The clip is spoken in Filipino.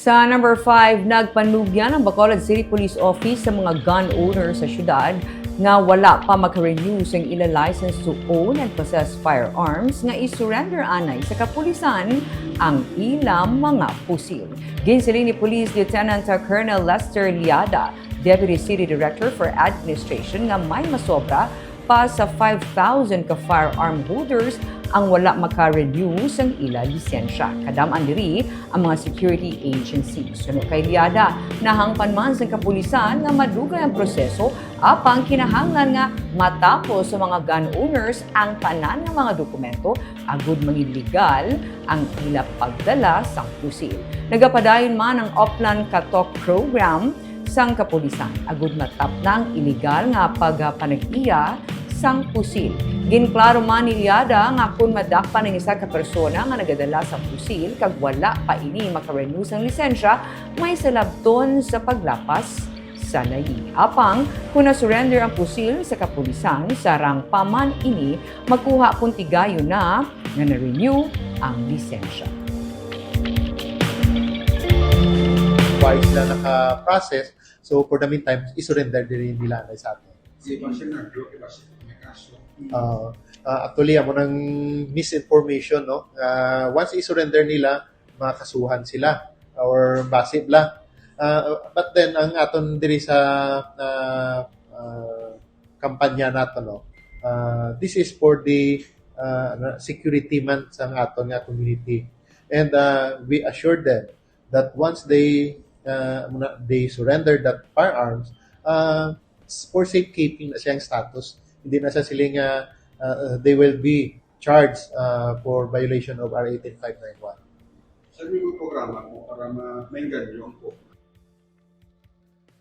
Sa number 5, nagpanugyan ang Bacolod City Police Office sa mga gun owners sa syudad nga wala pa makarenew sa ilang license to own and possess firearms nga isurrender anay sa kapulisan ang ilang mga pusil. Ginsiling ni Police Lieutenant Colonel Lester Liada, Deputy City Director for Administration, nga may masobra pa sa 5,000 ka firearm holders ang wala maka-renew sa ila lisensya. Kadaman diri ang mga security agencies. Suno kay Liada, nahangpan man sa kapulisan nga madugay ang proseso apang kinahanglan nga matapos sa mga gun owners ang tanan ng mga dokumento agud mangin legal ang ila pagdala sang pusil. Nagapadayon man ang Upland Katok Program sang kapulisan agud matap ng illegal nga pagpanag-iya sang pusil. Ginklaro man ni Liada nga kung madakpan ng isa ka persona nga nagadala sa pusil kag wala pa ini makarenew sang lisensya, may salabton sa paglapas sa layi. Apang kung na-surrender ang pusil sa kapulisan, sarang paman ini magkuha kung tigayo na nga na-renew ang lisensya. Why sila naka-process, so for the meantime, isurrender din nila sa atin. Actually, amo ng misinformation, no? Once i-surrender nila, makasuhan sila or basib lang. But then, ang aton diri sa kampanya nato, no? This is for the security man sa aton nga community. And we assured them that once they surrender that firearms, for safekeeping na siyang status, hindi na sa siling they will be charged for violation of R 18591. Sa mga programa po para ma-maingan yung po